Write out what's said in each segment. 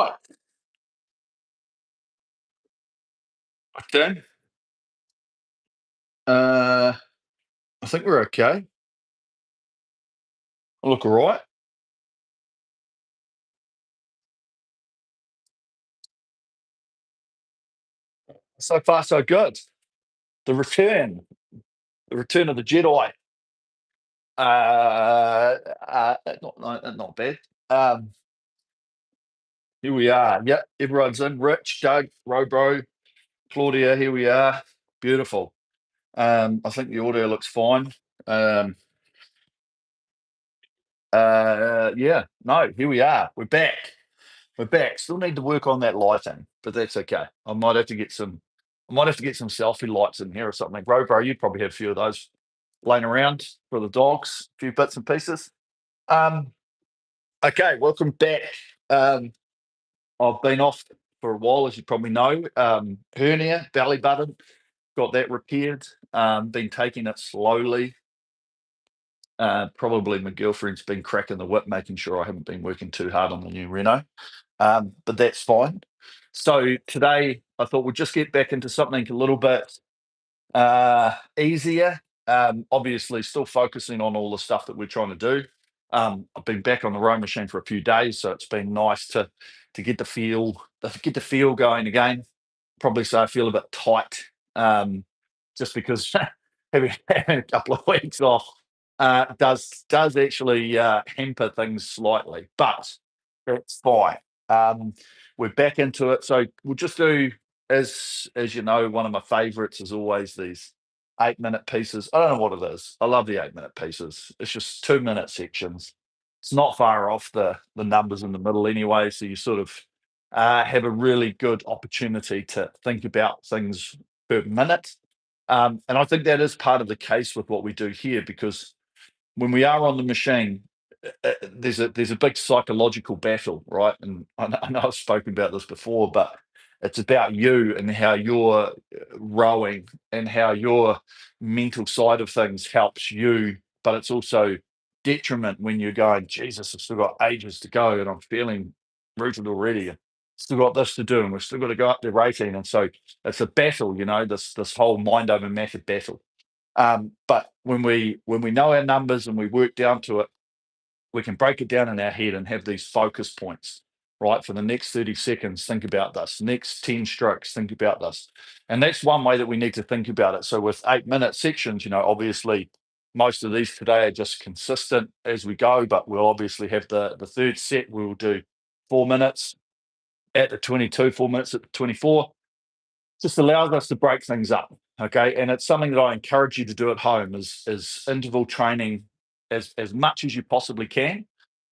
right. Okay. Uh, I think we're okay. I look all right. So far, so good. The return, the return of the Jedi. Not bad. Um, Here we are. Yeah, everyone's in. Rich, Doug, Robro, Claudia. Here we are. Beautiful. I think the audio looks fine. Um, yeah. No, here we are. We're back. We're back. Still need to work on that lighting, but that's okay. I might have to get some. I might have to get some selfie lights in here or something. Bro, you probably have a few of those laying around for the dogs. A few bits and pieces. Um, okay, welcome back. Um, I've been off for a while, as you probably know. Hernia, belly button, got that repaired. Been taking it slowly. Probably my girlfriend's been cracking the whip, making sure I haven't been working too hard on the new Reno. But that's fine. So today I thought we'd just get back into something a little bit easier. Obviously, still focusing on all the stuff that we're trying to do. I've been back on the rowing machine for a few days, so it's been nice to get the feel going again. Probably say I feel a bit tight, just because having a couple of weeks off does actually hamper things slightly, but that's fine. Um, we're back into it, so we'll just do as you know. One of my favourites is always these 8 minute pieces. I don't know what it is. I love the 8 minute pieces. It's just 2 minute sections. It's not far off the numbers in the middle anyway, so you sort of have a really good opportunity to think about things per minute. And I think that is part of the case with what we do here, because when we are on the machine, there's a big psychological battle, right? And I know I've spoken about this before, but it's about you and how you're rowing and how your mental side of things helps you, but it's also detriment when you're going, Jesus, I've still got ages to go and I'm feeling rooted already. And still got this to do, and we've still got to go up to rating. And so it's a battle, this whole mind over matter battle. But when we know our numbers and we work down to it, we can break it down in our head and have these focus points, right? For the next 30 seconds, think about this. Next 10 strokes, think about this. And that's one way that we need to think about it. So with 8 minute sections, obviously most of these today are just consistent as we go, but we'll obviously have the third set. We'll do 4 minutes at the 22, 4 minutes at the 24. Just allows us to break things up. Okay. And it's something that I encourage you to do at home is interval training as much as you possibly can.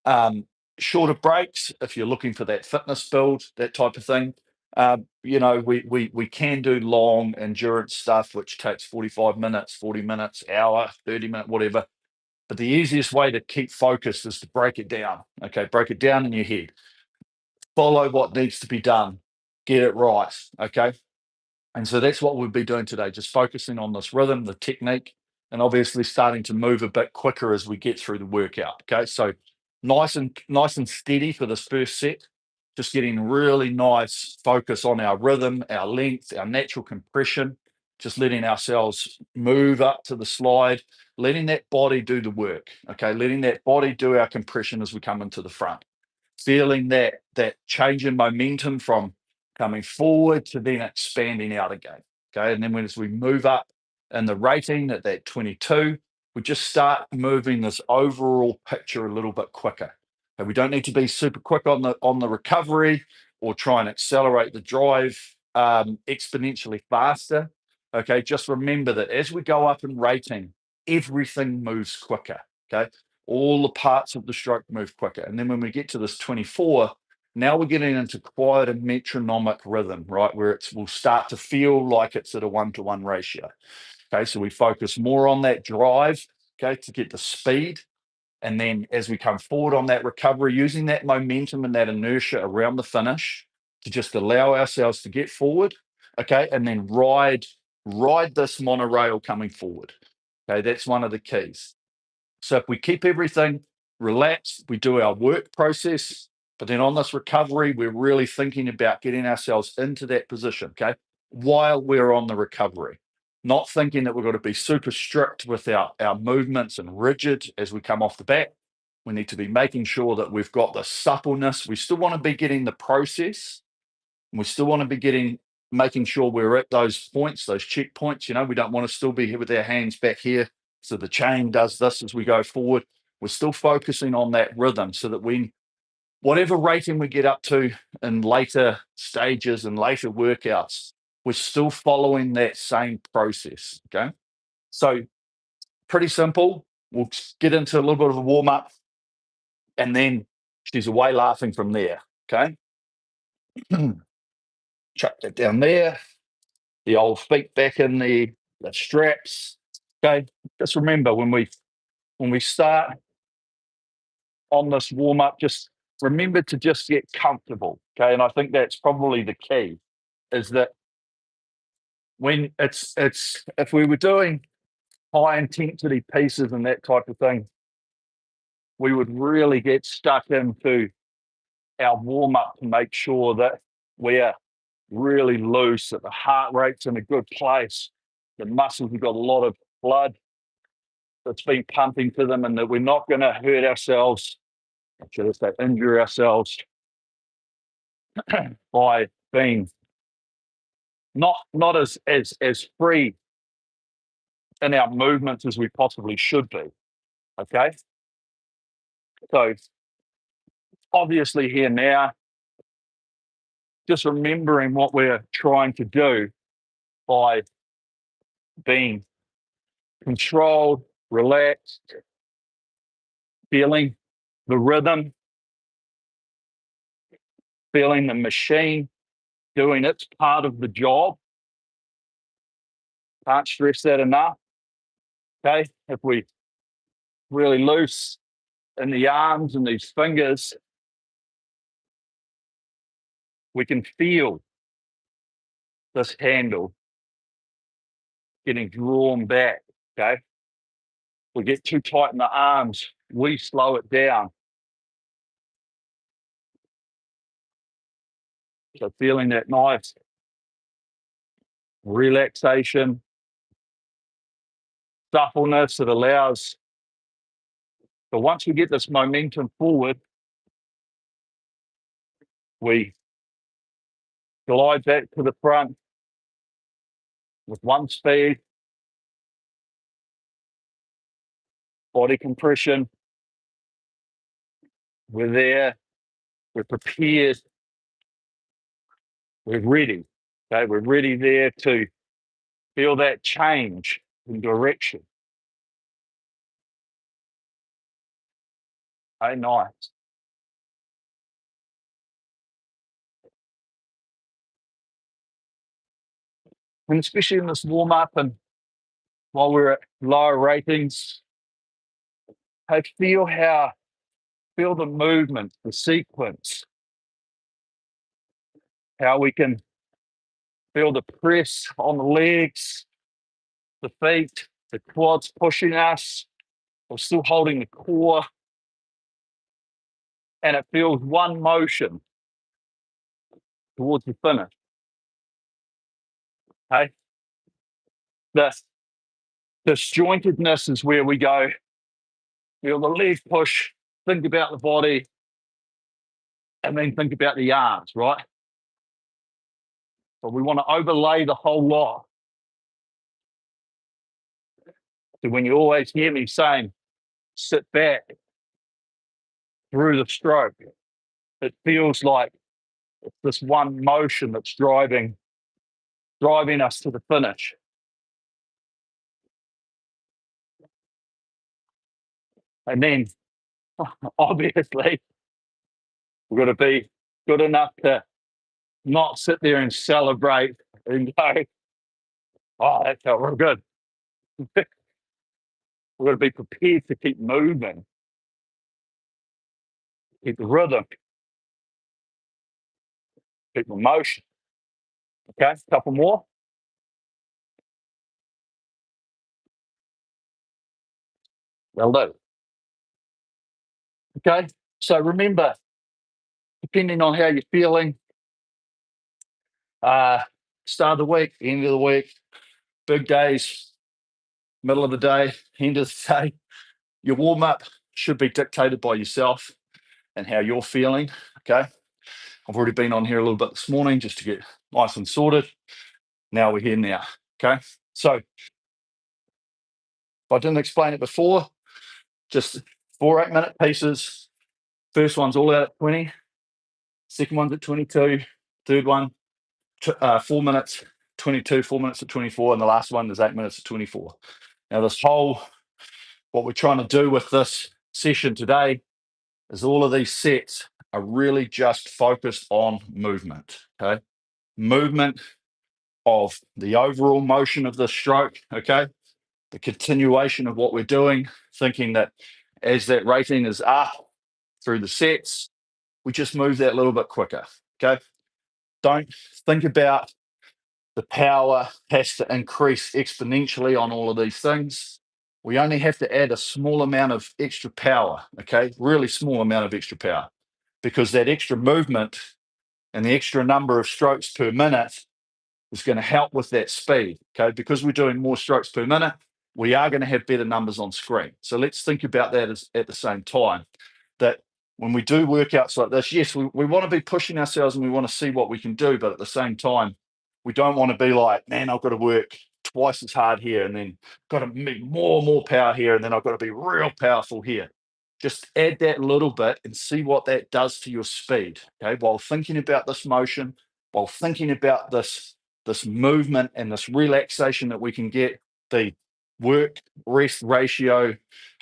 Um, Shorter breaks if you're looking for that fitness build, that type of thing. We can do long endurance stuff, which takes 45 minutes, 40 minutes, hour, 30 minute, whatever. But the easiest way to keep focused is to break it down. Okay, break it down in your head. Follow what needs to be done. Get it right. Okay. And so that's what we'll be doing today, just focusing on this rhythm, the technique, and obviously starting to move a bit quicker as we get through the workout. Okay, so nice and steady for this first set, just getting really nice focus on our rhythm, our length, our natural compression, just letting ourselves move up to the slide, letting that body do the work. Okay, letting that body do our compression as we come into the front, feeling that change in momentum from coming forward to then expanding out again. Okay. And then as we move up in the rating at that 22, we just start moving this overall picture a little bit quicker. And we don't need to be super quick on the recovery or try and accelerate the drive exponentially faster. Okay. Just remember that as we go up in rating, everything moves quicker. Okay. All the parts of the stroke move quicker. And then when we get to this 24, now we're getting into quite a metronomic rhythm, right? Where will start to feel like it's at a 1-to-1 ratio. Okay, so we focus more on that drive, okay, to get the speed. And then as we come forward on that recovery, using that momentum and that inertia around the finish to just allow ourselves to get forward, okay, and then ride this monorail coming forward. Okay, that's one of the keys. So if we keep everything relaxed, we do our work process, But then on this recovery, we're really thinking about getting ourselves into that position, okay, while we're on the recovery. Not thinking that we've got to be super strict with our movements and rigid as we come off the bat. We need to be making sure that we've got the suppleness. We still want to be getting the process. And we still want to be making sure we're at those points, those checkpoints. We don't want to still be here with our hands back here. So the chain does this as we go forward. We're still focusing on that rhythm so that whatever rating we get up to in later stages and later workouts, we're still following that same process. Okay. So pretty simple. We'll get into a little bit of a warm up and then she's away laughing from there. Okay. Chuck that down there. The old feet back in the straps. Okay. Just remember when we start on this warm up, just remember to just get comfortable. Okay. And I think that's probably the key is that when it's if we were doing high intensity pieces and that type of thing, we would really get stuck into our warm up to make sure that we're really loose, that the heart rate's in a good place, the muscles have got a lot of blood that's been pumping to them, and that we're not going to hurt ourselves, should I say, injure ourselves by being not as free in our movements as we possibly should be. Okay, so obviously here now, just remembering what we're trying to do by being controlled, relaxed, feeling the rhythm, feeling the machine doing its part of the job. Can't stress that enough. Okay, if we really loose in the arms and these fingers, we can feel this handle getting drawn back. Okay, we get too tight in the arms, we slow it down. So feeling that nice relaxation, suppleness that allows. So once we get this momentum forward, we glide back to the front with one speed, body compression. We're there, we're prepared, we're ready. Okay, we're ready there to feel that change in direction. Okay, nice. And especially in this warm up and while we're at lower ratings, I feel the movement, the sequence, how we can feel the press on the legs, the feet, the quads pushing us. We're still holding the core. And it feels one motion towards the finish. Okay. The disjointedness is where we go. Feel the leg push, think about the body, and then think about the arms, right? But we want to overlay the whole lot. So when you always hear me saying, sit back through the stroke, it feels like it's this one motion that's driving us to the finish. And then, obviously, we've got to be good enough to not sit there and celebrate and go, oh, that felt real good. We've got to be prepared to keep moving, keep the rhythm, keep the motion. Okay, a couple more. They'll do. Okay, so remember, depending on how you're feeling. Start of the week, end of the week, big days, middle of the day, end of the day. Your warm up should be dictated by yourself and how you're feeling. Okay. I've already been on here a little bit this morning just to get nice and sorted. Now we're here now. Okay. So if I didn't explain it before, just 4 8-minute pieces. First one's all out at 20, second one's at 22, third one, 4 minutes, 22, 4 minutes at 24, and the last one is 8 minutes at 24. Now, what we're trying to do with this session today is all of these sets are really just focused on movement. Okay. Movement of the overall motion of the stroke. Okay. The continuation of what we're doing, thinking that as that rating is up through the sets, we just move that a little bit quicker. Okay. Don't think about the power has to increase exponentially on all of these things. We only have to add a small amount of extra power, okay? Really small amount of extra power, because that extra movement and the extra number of strokes per minute is going to help with that speed, okay? Because we're doing more strokes per minute, we are going to have better numbers on screen. So let's think about that at the same time, that when we do workouts like this, yes, we want to be pushing ourselves and we want to see what we can do, but at the same time, we don't want to be like, man, I've got to work twice as hard here and then got to make more power here and then I've got to be real powerful here. Just add that little bit and see what that does to your speed, okay? While thinking about this motion, while thinking about this movement and this relaxation that we can get, the work rest ratio,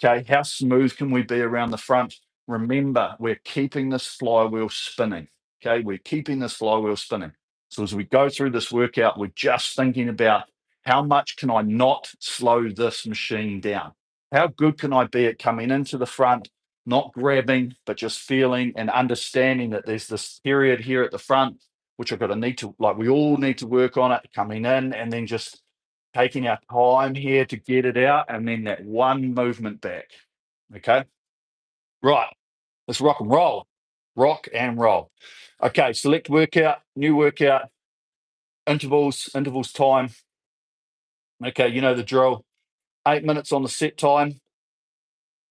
okay? How smooth can we be around the front? Remember, we're keeping this flywheel spinning, okay? We're keeping this flywheel spinning. So as we go through this workout, we're just thinking about how much can I not slow this machine down? How good can I be at coming into the front, not grabbing, but just feeling and understanding that there's this period here at the front, which I've got to need to, like we all need to work on it, coming in and then just taking our time here to get it out and then that one movement back. Okay. Right. Let's rock and roll. Rock and roll. Okay. Select workout, new workout, intervals time. Okay. You know the drill. 8 minutes on the set time,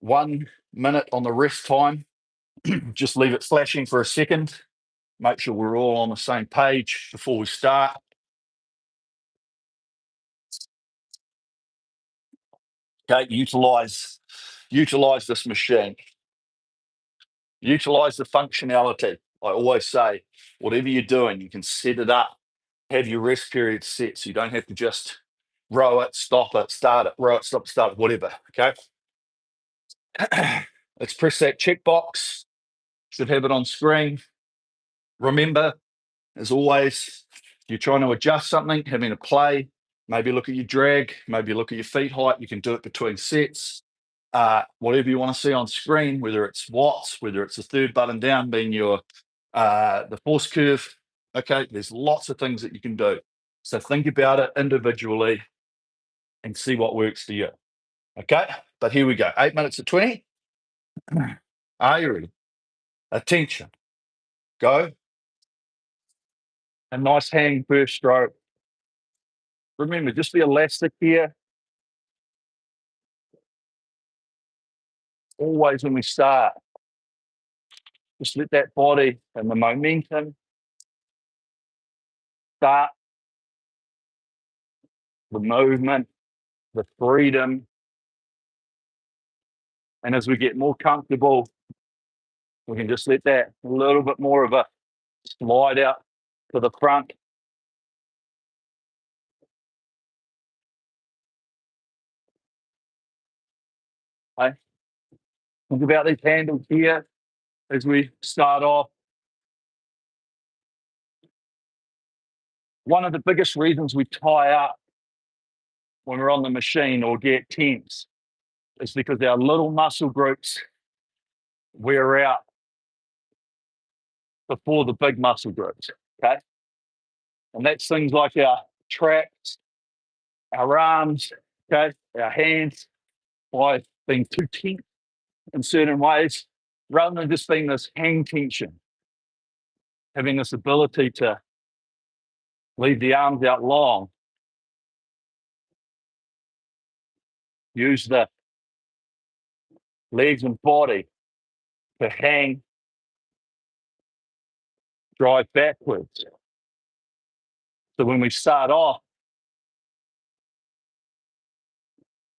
1 minute on the rest time. Just leave it flashing for a second. Make sure we're all on the same page before we start. Okay, utilize this machine. Utilize the functionality. I always say, whatever you're doing, you can set it up, have your rest period set, so you don't have to just row it, stop it, start it, row it, stop, start it, whatever. Okay. Let's press that checkbox. Should have it on screen. Remember, as always, if you're trying to adjust something, having a play, maybe look at your drag, maybe look at your feet height. You can do it between sets. Whatever you want to see on screen, whether it's watts, whether it's the third button down being your the force curve. Okay, there's lots of things that you can do. So think about it individually and see what works for you. Okay, but here we go. 8 minutes at 20. Are you ready? Attention. Go. A nice hang first stroke. Remember, just be elastic here. Always when we start, just let that body and the momentum start, the movement, the freedom. And as we get more comfortable, we can just let that a little bit more of a slide out to the front. Okay. Think about these handles here as we start off. One of the biggest reasons we tie up when we're on the machine or get tense is because our little muscle groups wear out before the big muscle groups. Okay. And that's things like our traps, our arms, okay, our hands, by being too tense in certain ways, rather than just being this hang tension. having this ability to leave the arms out long, use the legs and body to hang, drive backwards. So when we start off,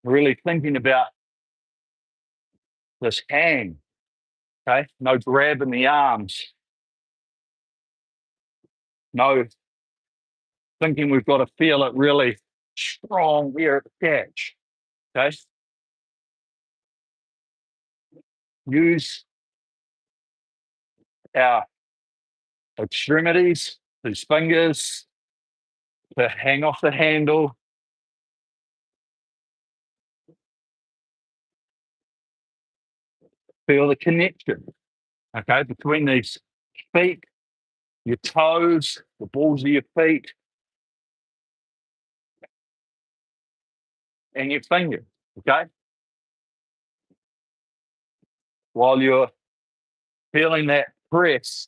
really thinking about this hang, okay? No grabbing the arms, no thinking we've got to feel it really strong where it catch, okay? Use our extremities, these fingers, to hang off the handle. Feel the connection, okay, between these feet, your toes, the balls of your feet, and your fingers, okay? While you're feeling that press,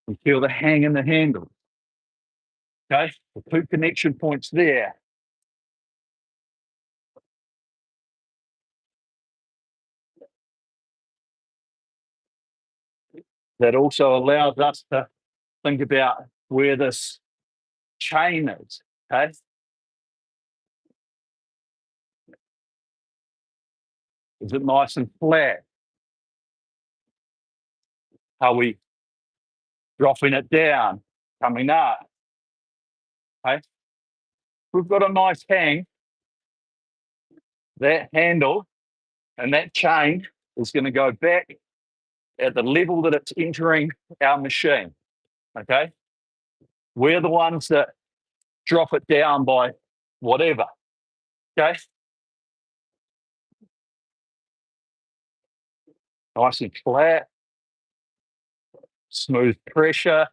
you feel the hang in the handle, okay? The two connection points there. That also allows us to think about where this chain is, okay? Is it nice and flat? Are we dropping it down, coming up? Okay? We've got a nice hang. That handle and that chain is going to go back at the level that it's entering our machine. Okay? We're the ones that drop it down by whatever. Okay? Nice and flat, smooth pressure.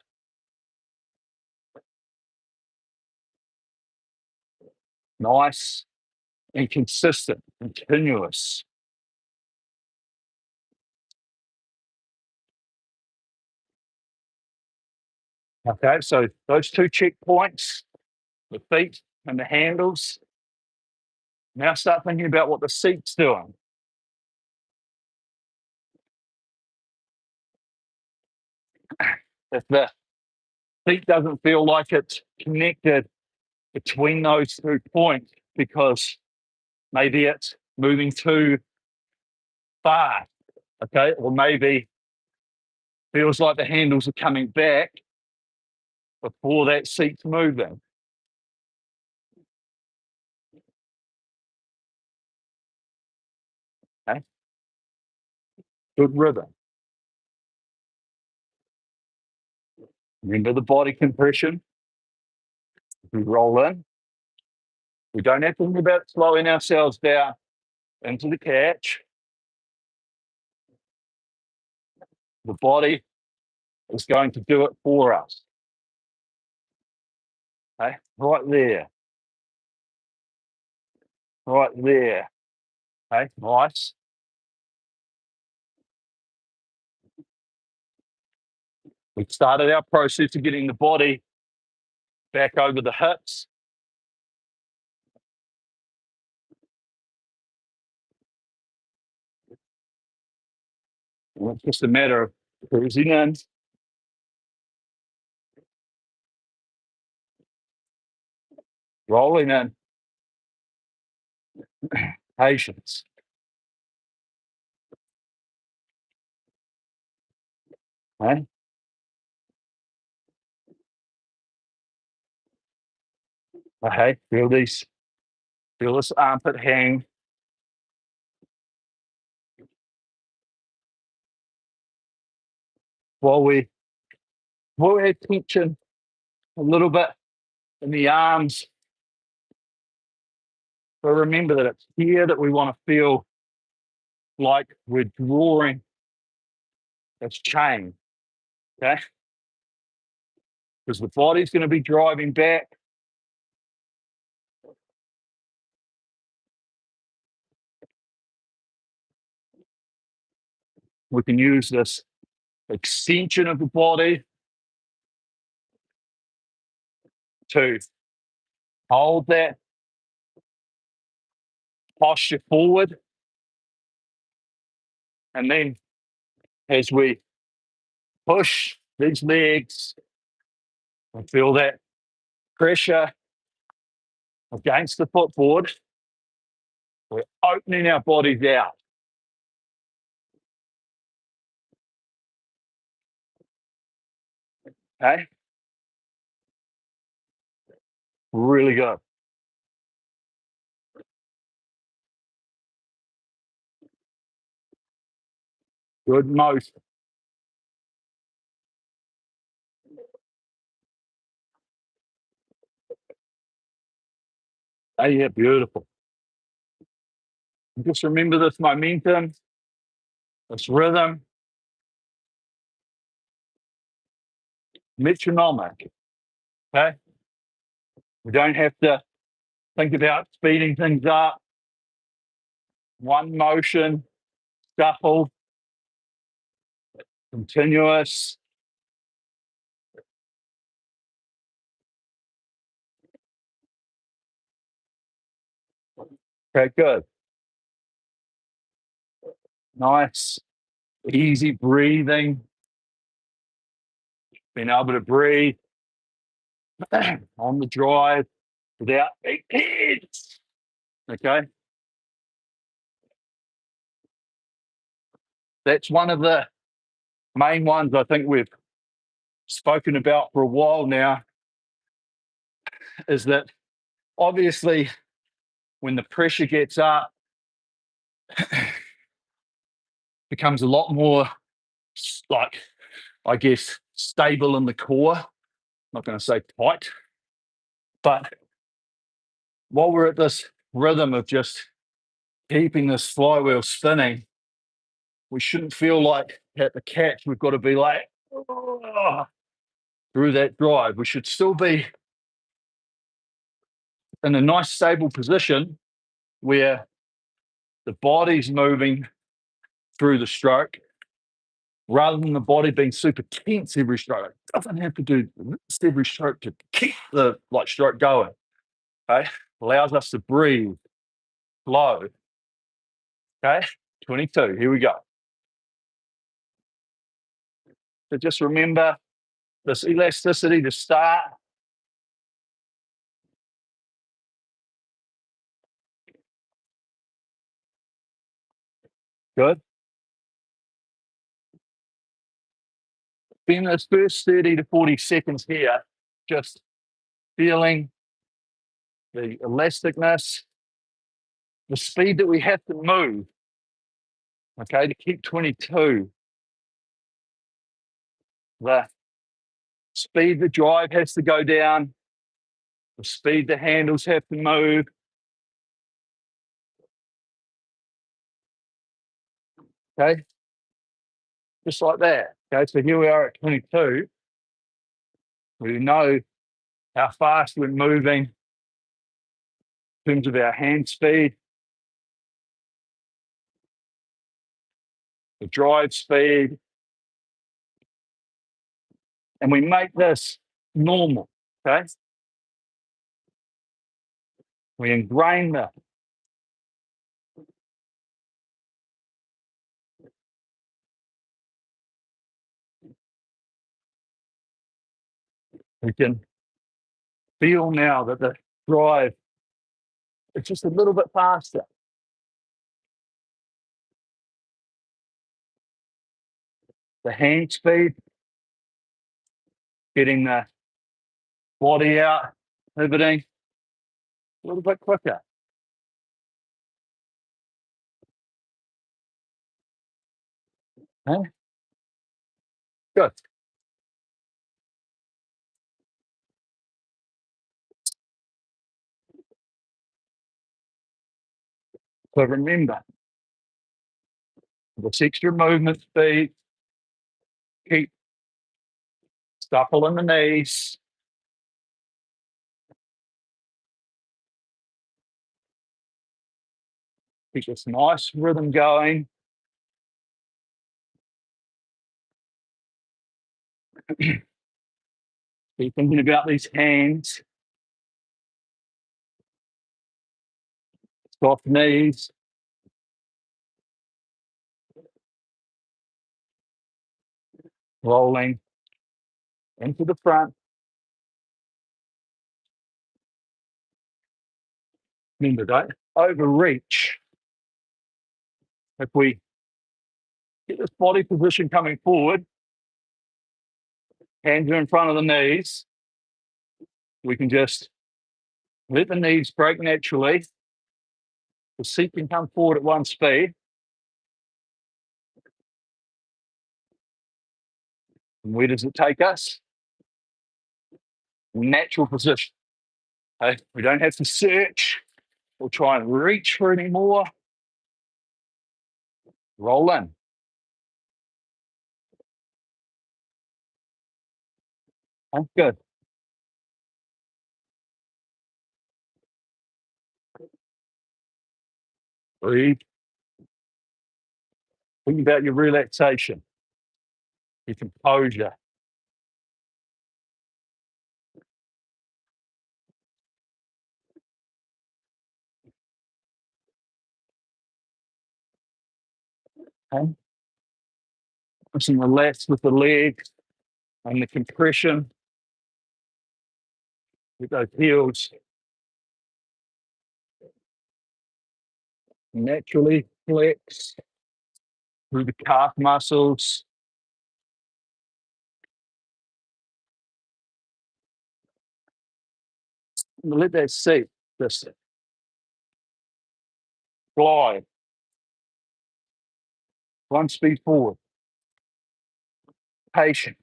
Nice and consistent, continuous. Okay, so those two checkpoints, the feet and the handles. Now start thinking about what the seat's doing. If the seat doesn't feel like it's connected between those 2 points because maybe it's moving too fast, okay, or maybe feels like the handles are coming back before that seat's moving. Okay, good rhythm. Remember the body compression. We roll in. We don't have to think about slowing ourselves down into the catch. The body is going to do it for us. Okay, right there. Right there. Okay, nice. We started our process of getting the body back over the hips. And it's just a matter of cruising in. Rolling in. Patience. Okay? Okay, feel this armpit hang. While we have tension a little bit in the arms, but remember that it's here that we want to feel like we're drawing this chain, okay? Because the body's going to be driving back. We can use this extension of the body to hold that posture forward. And then as we push these legs and feel that pressure against the footboard, we're opening our bodies out. Okay? Really good. Good motion. Oh, yeah, beautiful. Just remember this momentum, this rhythm, metronomic. Okay? We don't have to think about speeding things up. One motion, shuffle, continuous. Okay, good. Nice, easy breathing. Being able to breathe on the drive without big heads. Okay. That's one of the main ones I think we've spoken about for a while now, is that obviously when the pressure gets up, becomes a lot more like, I guess, stable in the core. I'm not going to say tight, but while we're at this rhythm of just keeping this flywheel spinning, we shouldn't feel like at the catch we've got to be like, "Oh," through that drive. We should still be in a nice stable position where the body's moving through the stroke rather than the body being super tense every stroke. It doesn't have to do this every stroke to keep the stroke going. Okay, allows us to breathe, flow. Okay, 22. Here we go. So just remember this elasticity to start. Good. Spend those first 30 to 40 seconds here, just feeling the elasticness, the speed that we have to move, okay, to keep 22. The speed the drive has to go down, the speed the handles have to move. Okay, just like that. Okay, so here we are at 22. We know how fast we're moving in terms of our hand speed, the drive speed, and we make this normal. Okay, we ingrain that. We can feel now that the drive is just a little bit faster. The hand speed, getting the body out, pivoting a little bit quicker. Okay? Good. So remember, this extra movement speed, keep shuffling the knees. Keep this nice rhythm going. Be thinking about these hands, soft knees, rolling into the front. Remember, don't overreach. If we get this body position coming forward, hands are in front of the knees, we can just let the knees break naturally. The seat can come forward at one speed. And where does it take us? Natural position. Okay? We don't have to search or try and reach for any more. Roll in. Okay, good. Breathe. Think about your relaxation, your composure. Okay? Some relax with the legs and the compression with those heels naturally flex through the calf muscles. And let that seat just glide one speed forward. Patient.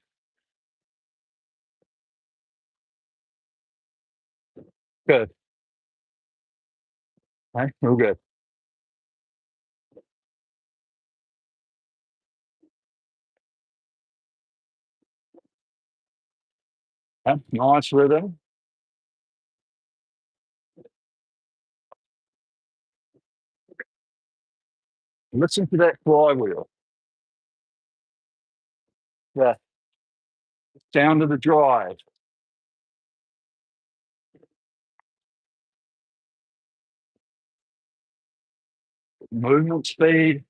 Good. Okay, real good. Okay, nice rhythm. Listen to that flywheel. The sound of the drive. Movement speed,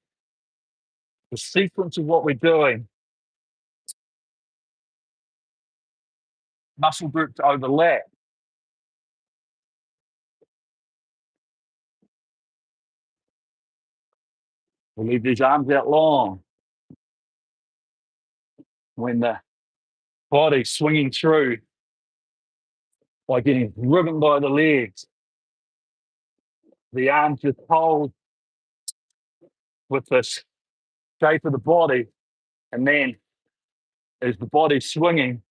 the sequence of what we're doing. Muscle groups overlap. We leave these arms out long. When the body's swinging through by getting driven by the legs, the arms just hold with this shape of the body. And then as the body's swinging,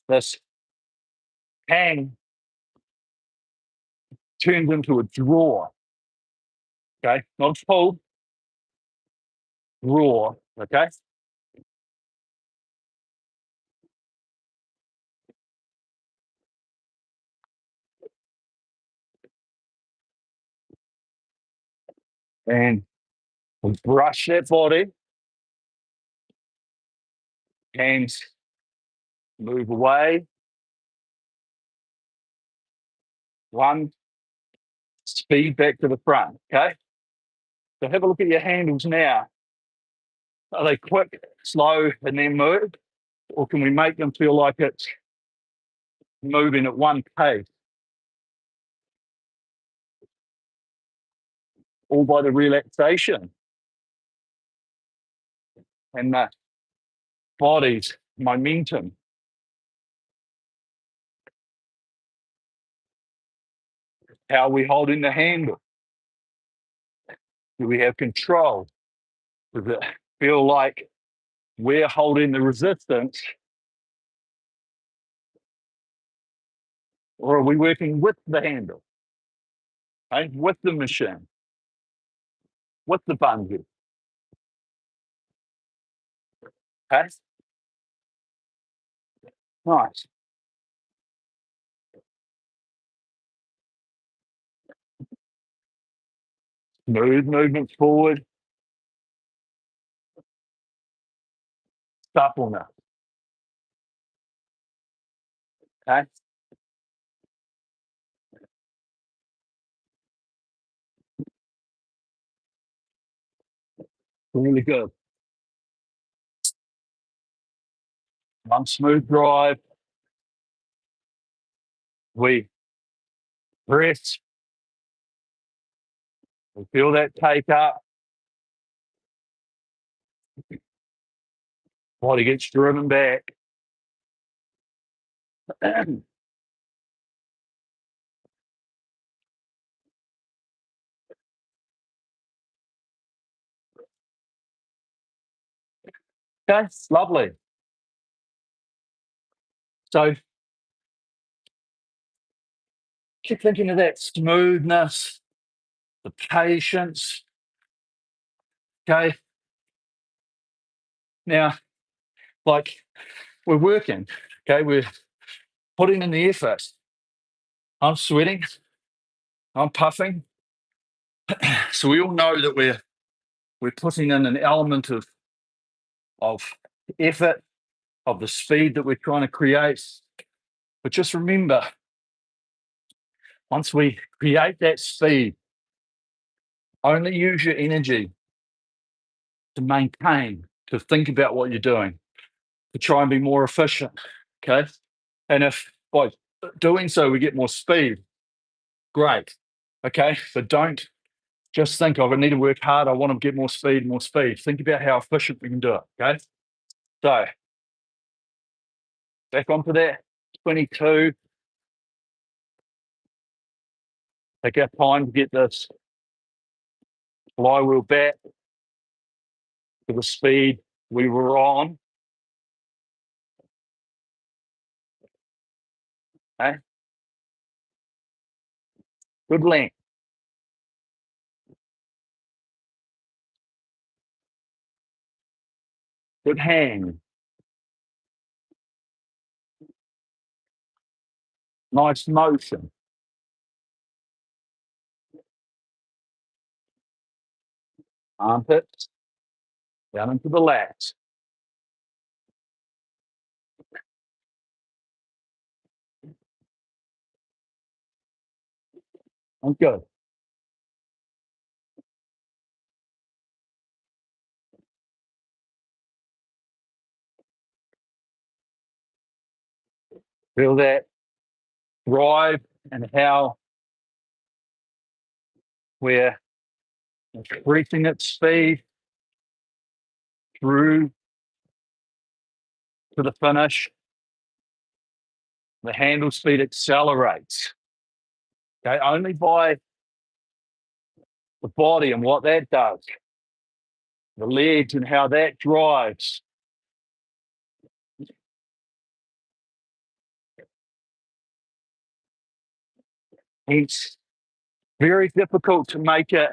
this hang turns into a draw. Okay, not pull, draw. Okay, and we brush that body, hands move away. One speed back to the front. Okay, so have a look at your handles now. Are they quick, slow, and then move? Or can we make them feel like it's moving at one pace? All by the relaxation and the body's momentum. How are we holding the handle? Do we have control? Does it feel like we're holding the resistance? Or are we working with the handle? Okay? With the machine? With the bungee? Okay? Nice. Smooth movement forward. suppleness. Okay. Really good. One smooth drive. We press. We feel that take up. Body gets driven back. Okay, lovely. So keep thinking of that smoothness, the patience. Okay. Now, like we're working, okay, we're putting in the effort. I'm sweating, I'm puffing. So we all know that we're putting in an element of effort, of the speed that we're trying to create. But just remember, once we create that speed, only use your energy to maintain, to think about what you're doing, to try and be more efficient. Okay. And if by doing so we get more speed, great. Okay. But don't just think, oh, I need to work hard. I want to get more speed, more speed. Think about how efficient we can do it. Okay. So back onto that 22. Take our time to get this flywheel back to the speed we were on. Okay. Good length. Good hand. Nice motion. Armpits down into the lats. And good. Feel that drive and how we're increasing its speed through to the finish. The handle speed accelerates. Okay, only by the body and what that does, the legs and how that drives. It's very difficult to make it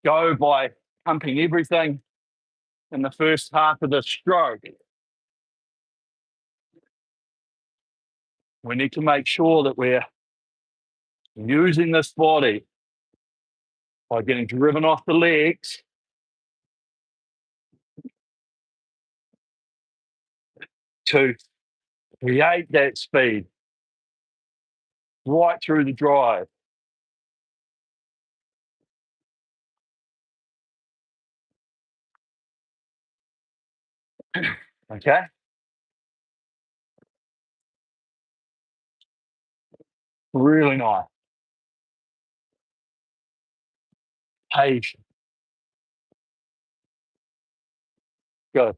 go by pumping everything in the first half of the stroke. We need to make sure that we're using this body by getting driven off the legs to create that speed right through the drive. Okay? Really nice. Patient. Good.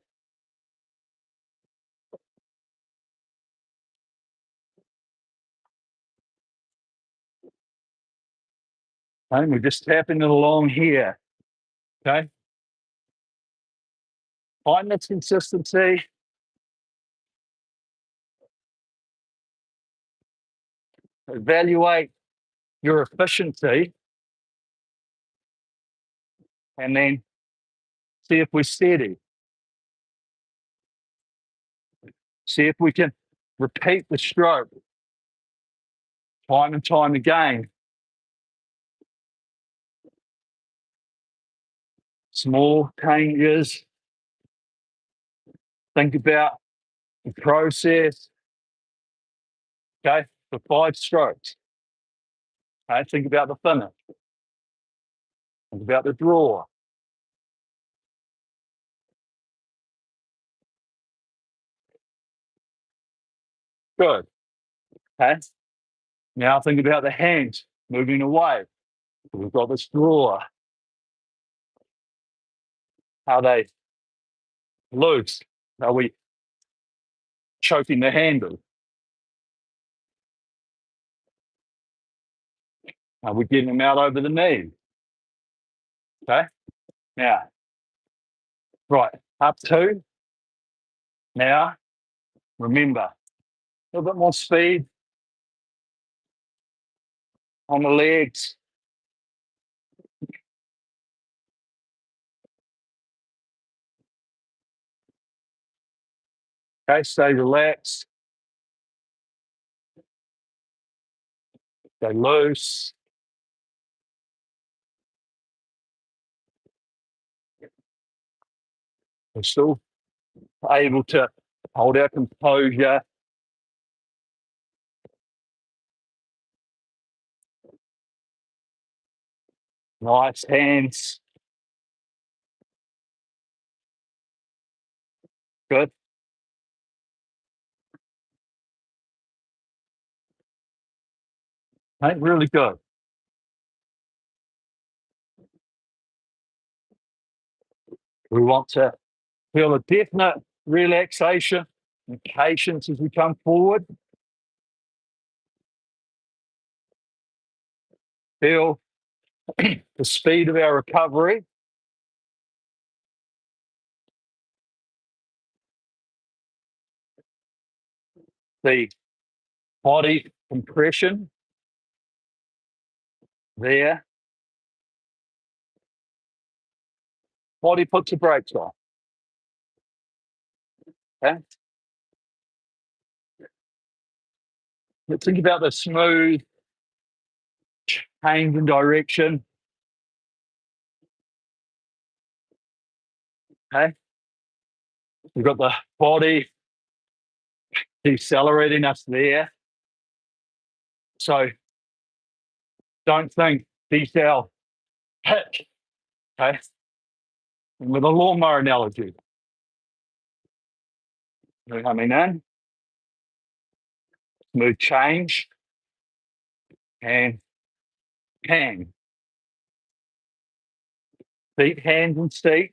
And we're just tapping it along here. Okay? Find that consistency. Evaluate your efficiency. And then see if we're steady. See if we can repeat the stroke time and time again. Small changes Think about the process, okay, for 5 strokes. Okay, think about the finish. Think about the draw. Good. Okay. Now think about the hands moving away. We've got this draw. How they loose. Are we choking the handle? Are we getting them out over the knee? Okay. Now, right, up 2. Now, remember, a little bit more speed on the legs. Okay, stay relaxed. Stay loose. We're still able to hold our composure. Nice hands. Good. Okay, really good. We want to feel a definite relaxation and patience as we come forward. Feel the speed of our recovery. The body compression there. Body puts the brakes on. Okay. Let's think about the smooth change in direction. Okay. We've got the body decelerating us there. So don't think decel hit. Okay. And with a lawnmower analogy. We're coming in. Smooth change. And hang. Feet, hands, and feet.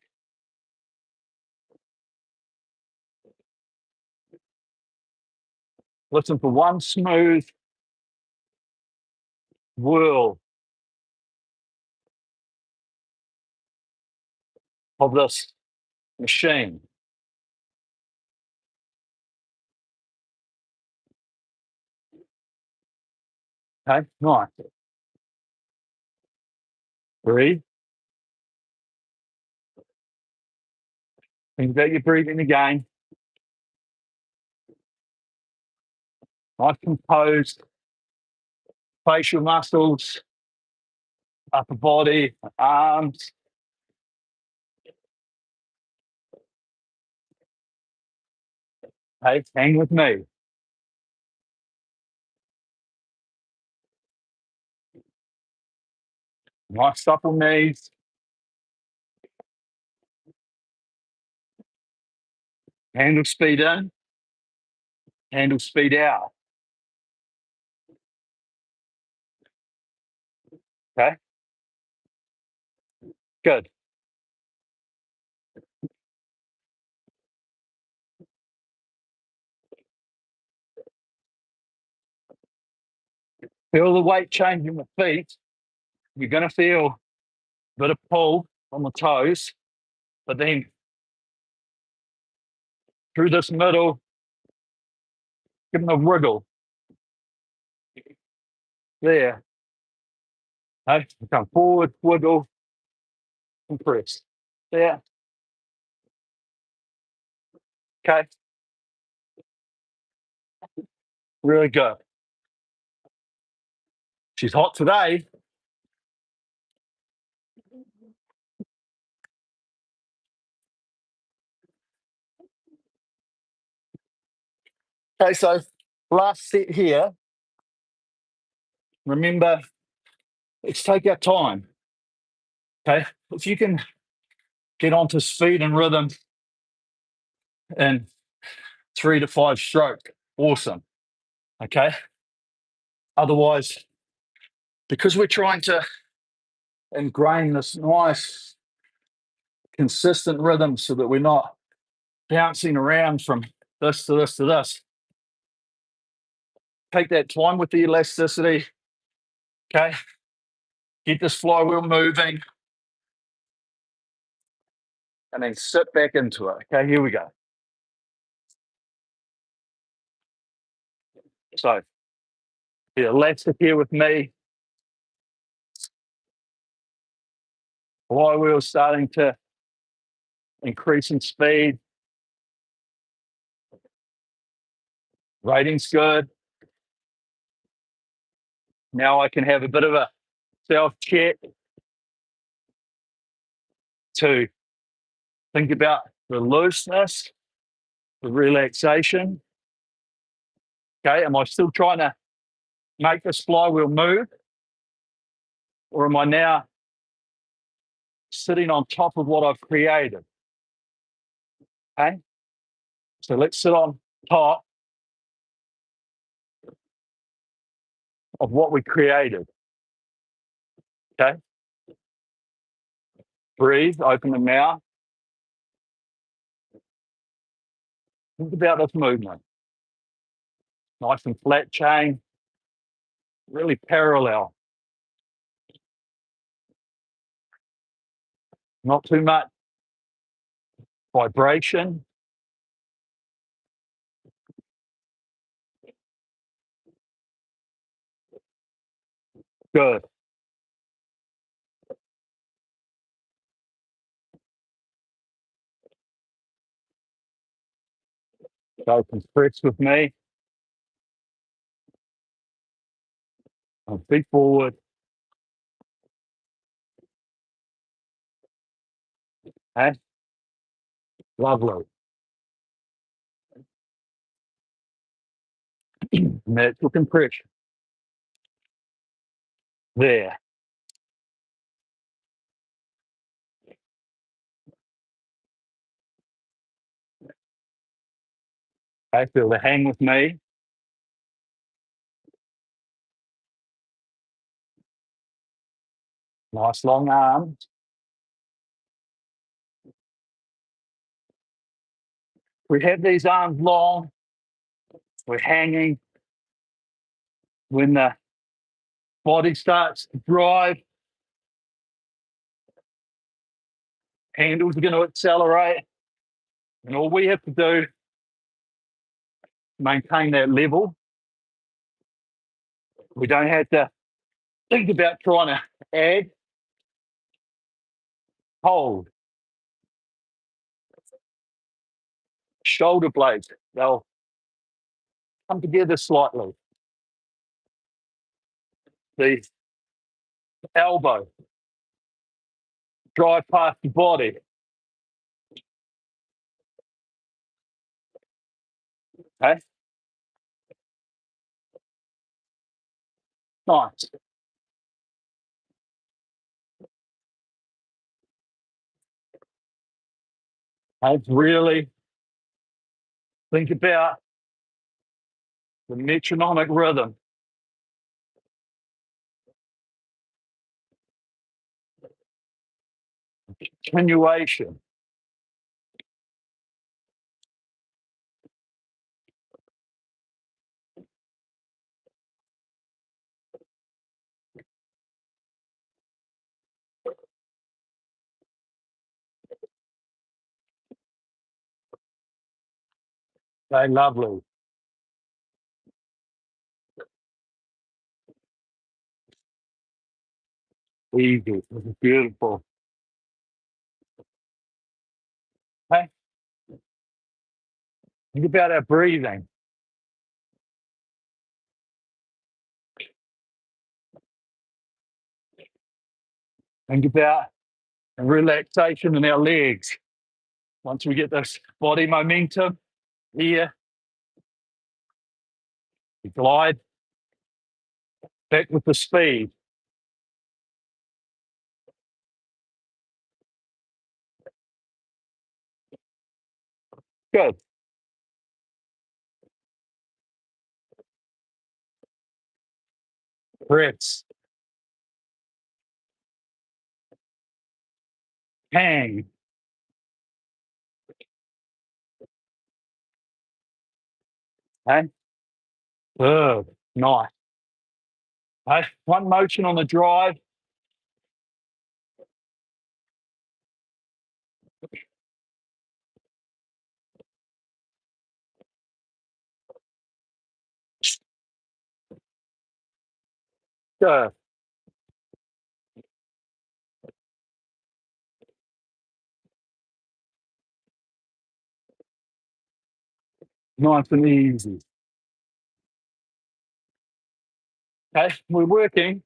Listen for one smooth whirl of this machine. Okay, nice. Breathe. Think about your breathing again. Nice composed facial muscles, upper body, arms. Okay, hang with me. Nice supple knees. Handle speed in, handle speed out. Okay, good. Feel the weight change in the feet. You're going to feel a bit of pull on the toes, but then through this middle, give them a wriggle. There. Okay, come forward, wiggle, compress. There. Okay. Really good. She's hot today. Okay, so last set here. Remember, let's take our time. Okay, if you can get onto speed and rhythm in 3 to 5 stroke, awesome. Okay, otherwise, because we're trying to ingrain this nice, consistent rhythm so that we're not bouncing around from this to this to this, take that time with the elasticity. Okay, get this flywheel moving and then sit back into it. Okay, here we go. So be elastic here with me. Flywheel starting to increase in speed. Rating's good. Now I can have a bit of a self-check to think about the looseness, the relaxation. Okay, am I still trying to make this flywheel move? Or am I now sitting on top of what I've created? Okay, so let's sit on top of what we created. Okay, breathe, open the mouth. Think about this movement. Nice and flat chain, really parallel. Not too much vibration. Good. Go compress with me. And feet forward. Okay, lovely. Natural compression. There. Okay, feel the hang with me. Nice long arms. We have these arms long. We're hanging. When the body starts to drive, handles are going to accelerate. And all we have to do is maintain that level. We don't have to think about trying to add. Hold. Shoulder blades, they'll come together slightly. The elbow, drive past the body. Okay, nice. Okay, really think about the metronomic rhythm. Continuation. Okay, lovely. Easy. This is beautiful. Okay, think about our breathing. Think about relaxation in our legs. Once we get this body momentum here, Glide back with the speed. Good. Press. Hang. Okay. Good. Nice. Okay. One motion on the drive. Good. Nice and easy. Okay. We're working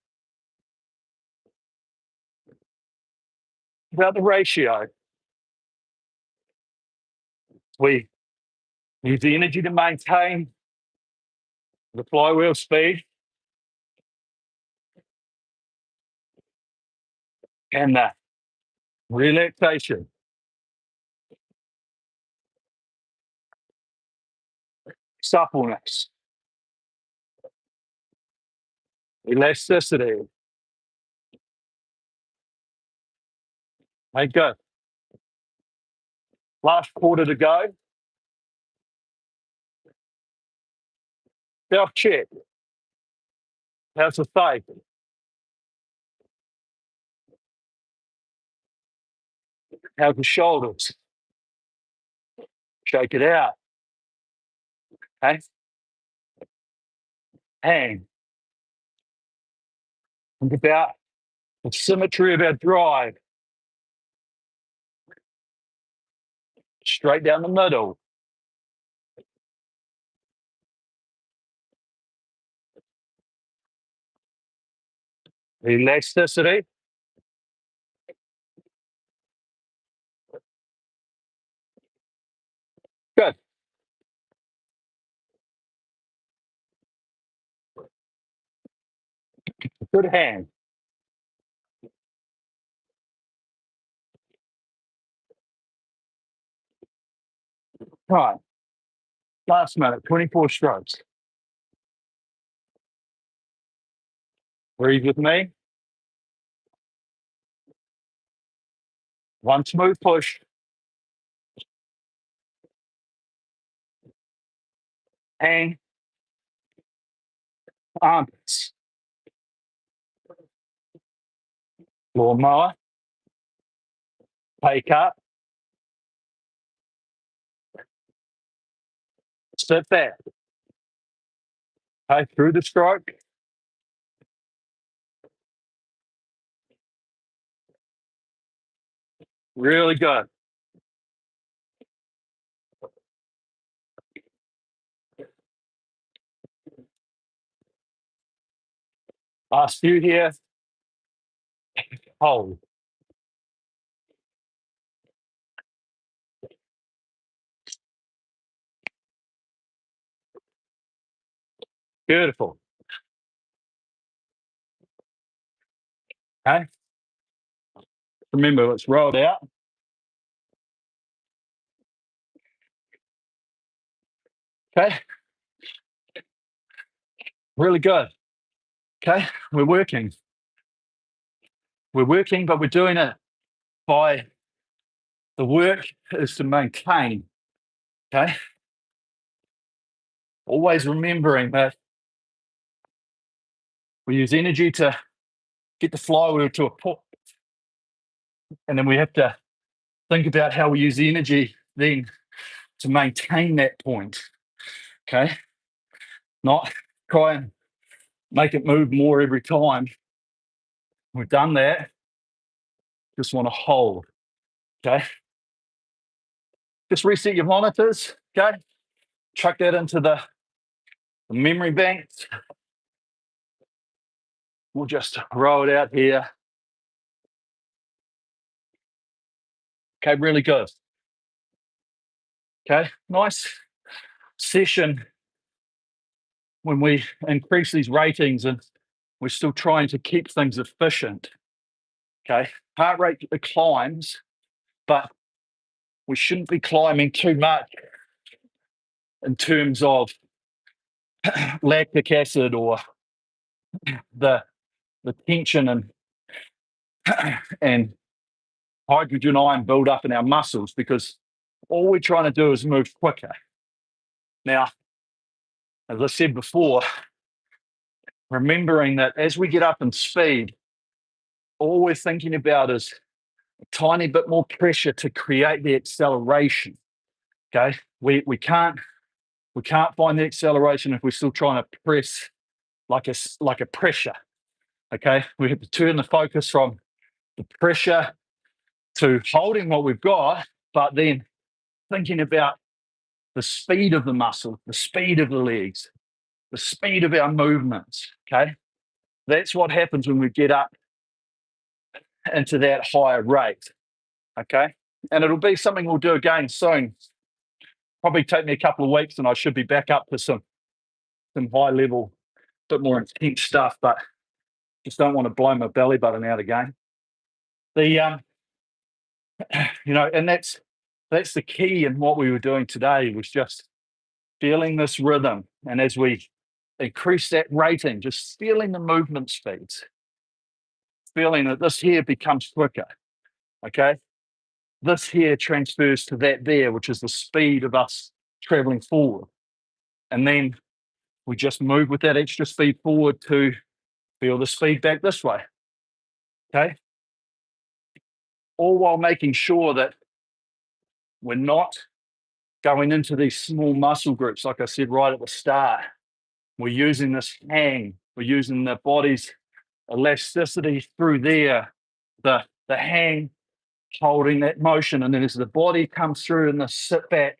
about the ratio. We use the energy to maintain the flywheel speed and the relaxation. Suppleness. Elasticity. Okay, good. Last quarter to go. Self check. How's the faith? How's the shoulders? Shake it out. Okay. Hang. Think about the symmetry of our drive. Straight down the middle. Elasticity. Good. Good hand. Right. Last minute, 24 strokes. Breathe with me. One smooth push. Hang. Armpits. Lawnmower. Take up. Sit back. Okay, through the stroke. Really good. Last few here. Hold. Beautiful. Okay. Remember, it's rolled out. Okay. Really good. Okay. We're working. We're working, but we're doing it by the work is to maintain. Okay. Always remembering that we use energy to get the flywheel to a point. And then we have to think about how we use the energy then to maintain that point. Okay. Not try and make it move more every time. We've done that. Just want to hold. Okay. Just reset your monitors. Okay. Chuck that into the memory banks. We'll just roll it out here. Okay, really good. Okay, nice session when we increase these ratings and we're still trying to keep things efficient, okay, heart rate climbs, but we shouldn't be climbing too much in terms of lactic acid or the tension and hydrogen ion build up in our muscles, because all we're trying to do is move quicker. Now, as I said before, remembering that as we get up in speed, all we're thinking about is a tiny bit more pressure to create the acceleration. Okay, we can't find the acceleration if we're still trying to press like a pressure. Okay, we have to turn the focus from the pressure to holding what we've got, but then thinking about the speed of the muscle, the speed of the legs, the speed of our movements. Okay, that's what happens when we get up into that higher rate. Okay, and it'll be something we'll do again soon. Probably take me a couple of weeks and I should be back up to some high level, bit more intense stuff, but just don't want to blow my belly button out again. The and that's the key in what we were doing today, was just feeling this rhythm. And as we increase that rating, just feeling the movement speeds, feeling that this here becomes quicker. Okay, this here transfers to that there, which is the speed of us traveling forward. And then we just move with that extra speed forward to feel the speed back this way. Okay, all while making sure that we're not going into these small muscle groups, like I said right at the start. We're using this hang, we're using the body's elasticity through there, the hang holding that motion, and then as the body comes through and the sit back,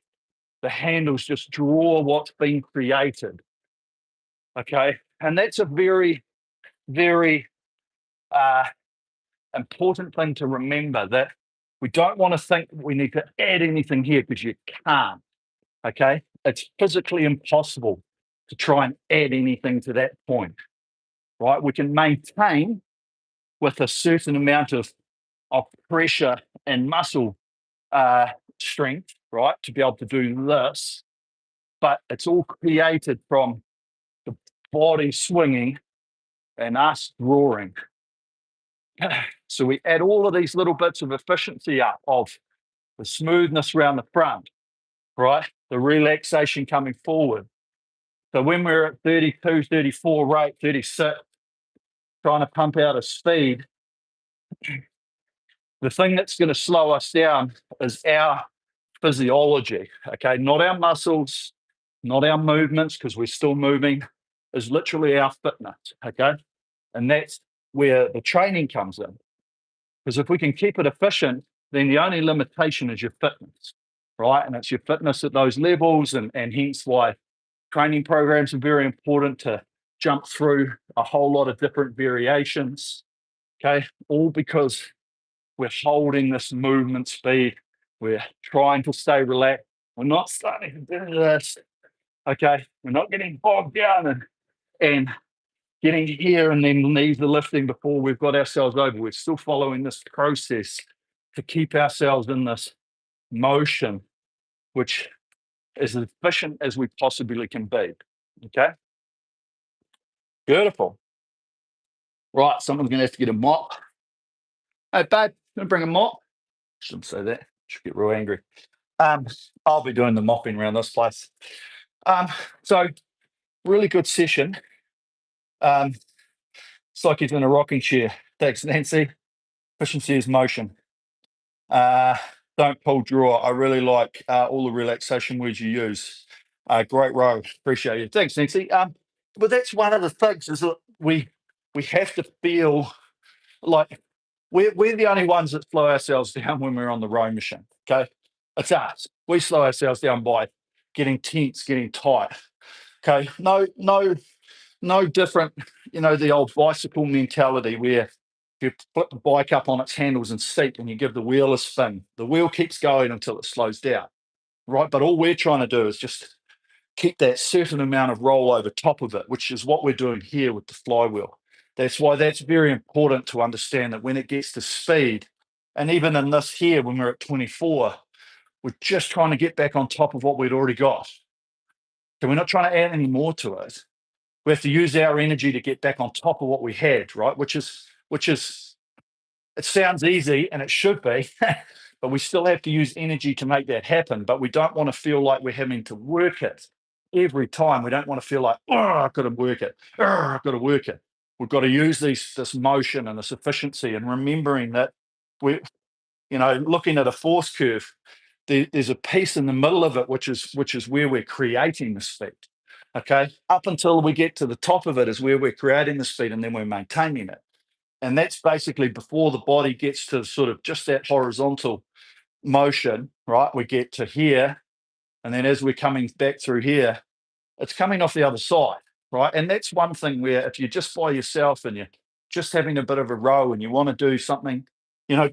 the handles just draw what's been created. Okay, and that's a very, very important thing to remember, that we don't want to think we need to add anything here, because you can't. Okay, it's physically impossible to try and add anything to that point, right? We can maintain with a certain amount of pressure and muscle strength, right, to be able to do this, but it's all created from the body swinging and us drawing. So we add all of these little bits of efficiency up, of the smoothness around the front, right, the relaxation coming forward. So when we're at 32, 34 rate, 36, trying to pump out a speed, the thing that's going to slow us down is our physiology, okay? Not our muscles, not our movements, because we're still moving, is literally our fitness, okay? And that's where the training comes in. Because if we can keep it efficient, then the only limitation is your fitness, right? And it's your fitness at those levels, and hence why training programs are very important, to jump through a whole lot of different variations, okay? All because we're holding this movement speed. We're trying to stay relaxed. We're not starting to do this, okay? We're not getting bogged down and getting here and then leave the lifting before we've got ourselves over. We're still following this process to keep ourselves in this motion, which is as efficient as we possibly can be. Okay, beautiful. Right, someone's going to have to get a mop. Hey, babe, gonna bring a mop? Shouldn't say that. Should get real angry. I'll be doing the mopping around this place. So really good session. It's like he's in a rocking chair. Thanks, Nancy. Efficiency is motion. Don't pull draw. I really like all the relaxation words you use. Great row. Appreciate you. Thanks, Nancy. But that's one of the things, is that we have to feel like we're the only ones that slow ourselves down when we're on the rowing machine. Okay, it's us. We slow ourselves down by getting tense, getting tight. Okay, no different. You know, the old bicycle mentality, where you flip the bike up on its handles and seat, and you give the wheel a spin. The wheel keeps going until it slows down, right? But all we're trying to do is just keep that certain amount of roll over top of it, which is what we're doing here with the flywheel. That's why that's very important to understand that when it gets to speed, and even in this here, when we're at 24, we're just trying to get back on top of what we'd already got. So we're not trying to add any more to it. We have to use our energy to get back on top of what we had, right? Which is it sounds easy and it should be, but we still have to use energy to make that happen. But we don't want to feel like we're having to work it every time. We don't want to feel like, oh, I've got to work it. Oh, I've got to work it. We've got to use this motion and this efficiency, and remembering that we, looking at a force curve, there's a piece in the middle of it, which is where we're creating the speed. Okay, up until we get to the top of it is where we're creating the speed, and then we're maintaining it. And that's basically before the body gets to sort of just that horizontal motion, right? We get to here, and then as we're coming back through here, it's coming off the other side, right? And that's one thing where if you're just by yourself and you're just having a bit of a row and you want to do something,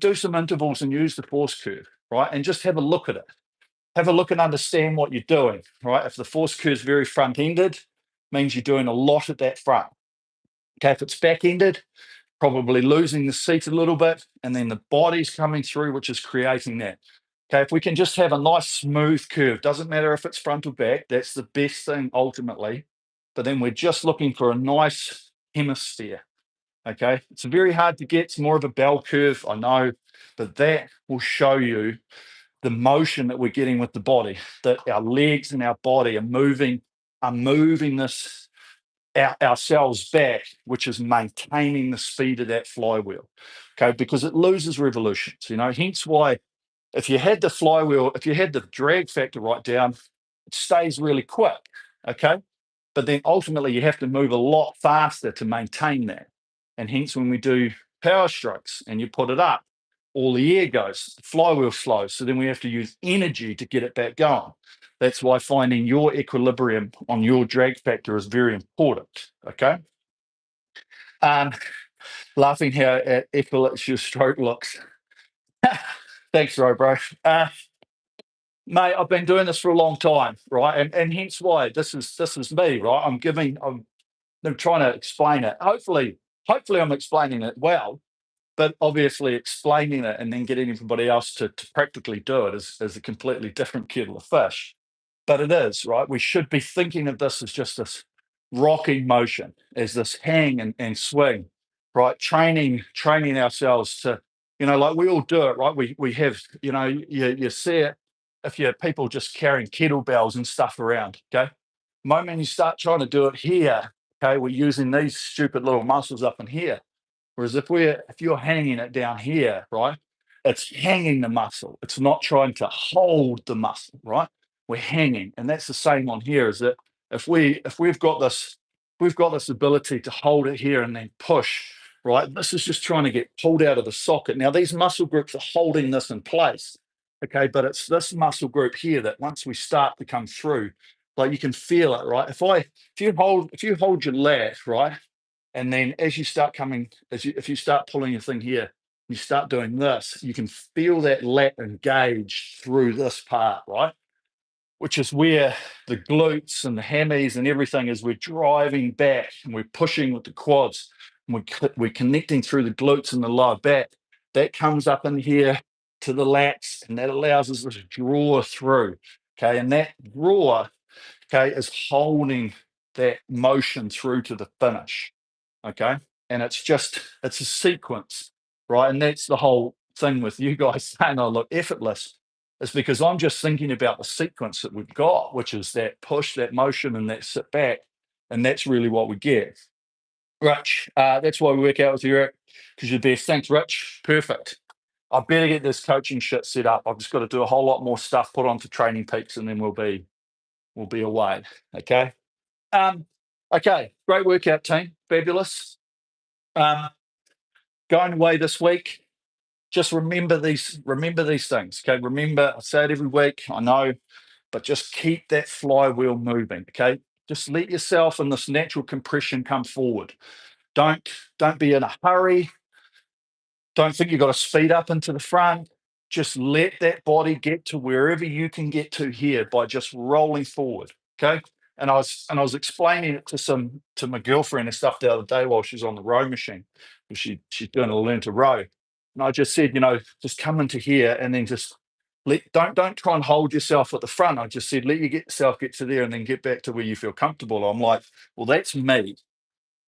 do some intervals and use the force curve, right? And just have a look at it. Have a look and understand what you're doing, right? If the force curve is very front-ended, means you're doing a lot at that front. Okay, if it's back-ended, probably losing the seat a little bit, and then the body's coming through, which is creating that. Okay, if we can just have a nice smooth curve, doesn't matter if it's front or back, that's the best thing ultimately. But then we're just looking for a nice hemisphere. Okay, it's very hard to get, it's more of a bell curve, I know, but that will show you the motion that we're getting with the body, that our legs and our body are moving this ourselves back, which is maintaining the speed of that flywheel. Okay, because it loses revolutions, hence why if you had the flywheel, if you had the drag factor right down, it stays really quick. Okay, but then ultimately you have to move a lot faster to maintain that. And hence when we do power strokes and you put it up, all the air goes, the flywheel slows. So then we have to use energy to get it back going. That's why finding your equilibrium on your drag factor is very important. Okay. Um, Laughing how effortless your stroke looks. Thanks, bro. Mate, I've been doing this for a long time, right? And hence why this is me, right? I'm trying to explain it. Hopefully I'm explaining it well, but obviously explaining it and then getting everybody else to practically do it is a completely different kettle of fish. But it is, right? We should be thinking of this as just this rocking motion, as this hang and swing, right? Training ourselves to, like we all do it, right? We have, you see it if you're people just carrying kettlebells and stuff around, okay? The moment you start trying to do it here, okay, we're using these stupid little muscles up in here. Whereas if you're hanging it down here, right, it's hanging the muscle. It's not trying to hold the muscle, right? We're hanging, and that's the same on here. Is that if we've got this ability to hold it here and then push, right? This is just trying to get pulled out of the socket. Now these muscle groups are holding this in place, okay, but it's this muscle group here that once we start to come through, like you can feel it, right? If you hold your lat, right, and then as you start coming, if you start pulling your thing here, you start doing this, you can feel that lat engage through this part, right? Which is where the glutes and the hammies and everything is we're driving back and we're pushing with the quads and we're connecting through the glutes and the lower back. That comes up in here to the lats and that allows us to draw through. Okay. And that draw, okay, is holding that motion through to the finish. Okay. And it's a sequence, right? And that's the whole thing with you guys saying, oh, look, effortless. Is because I'm just thinking about the sequence that we've got, which is that push, that motion, and that sit back. And that's really what we get. Rich, that's why we work out with you, Eric, because you're the best. Thanks, Rich. Perfect. I better get this coaching shit set up. I've just got to do a whole lot more stuff, put onto Training Peaks, and then we'll be away. Okay. Um, okay, great workout, team. Fabulous. Going away this week. Just remember these things. Okay. Remember, I say it every week, I know, but just keep that flywheel moving. Okay. Just let yourself in this natural compression come forward. Don't be in a hurry. Don't think you've got to speed up into the front. Just let that body get to wherever you can get to here by just rolling forward. Okay. And I was explaining it to my girlfriend and stuff the other day while she's on the row machine. She's doing a learn to row. And I just said, just come into here and then just don't try and hold yourself at the front. I just said, let you get yourself get to there and then get back to where you feel comfortable. I'm like, well, that's me,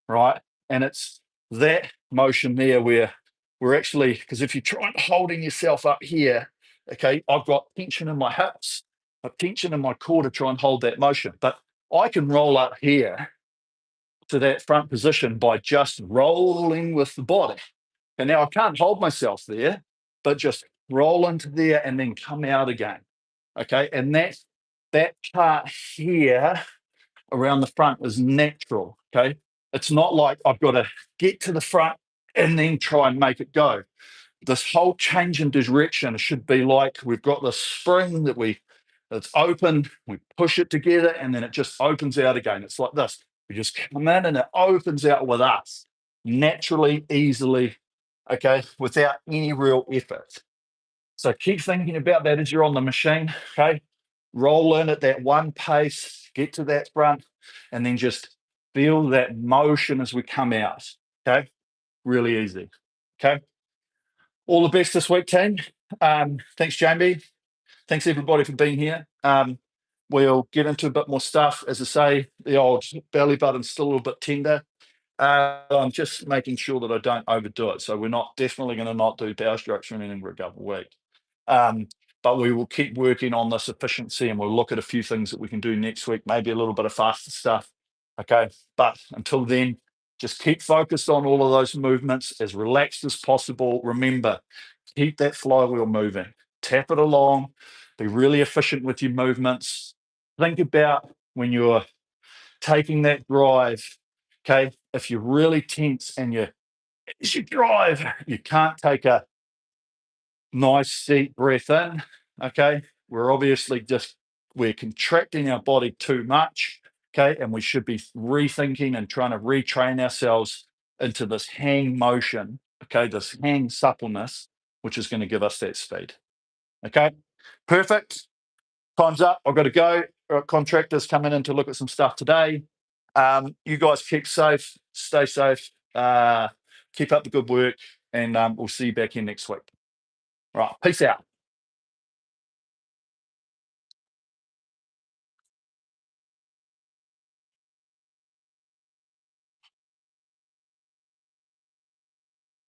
right? And it's that motion there where we're actually, because if you try holding yourself up here, okay, I've got tension in my hips, a tension in my core to try and hold that motion. But I can roll up here to that front position by just rolling with the body. And now I can't hold myself there, but just roll into there and then come out again. Okay. And that part here around the front is natural. Okay. It's not like I've got to get to the front and then try and make it go. This whole change in direction should be like we've got the spring that's open, we push it together, and then it just opens out again. It's like this. We just come in and it opens out with us naturally, easily, okay, without any real effort. So keep thinking about that as you're on the machine, okay? Roll in at that one pace, get to that front, and then just feel that motion as we come out, okay? Really easy, okay? All the best this week, team. Thanks, Jamie. Thanks, everybody, for being here. We'll get into a bit more stuff. As I say, the old belly button's still a little bit tender. I'm just making sure that I don't overdo it. So we're not definitely going to not do power strokes or anything for a couple of weeks. But we will keep working on this efficiency and we'll look at a few things that we can do next week, maybe a little bit of faster stuff. Okay. But until then, just keep focused on all of those movements as relaxed as possible. Remember, keep that flywheel moving, tap it along, be really efficient with your movements. Think about when you're taking that drive. Okay. If you're really tense and as you drive, you can't take a nice deep breath in. Okay. We're obviously we're contracting our body too much. Okay. And we should be rethinking and trying to retrain ourselves into this hang motion. Okay. This hang suppleness, which is going to give us that speed. Okay. Perfect. Time's up. I've got to go. Contractors coming in to look at some stuff today. You guys keep safe, stay safe, keep up the good work, and we'll see you back here next week. All right. Peace out.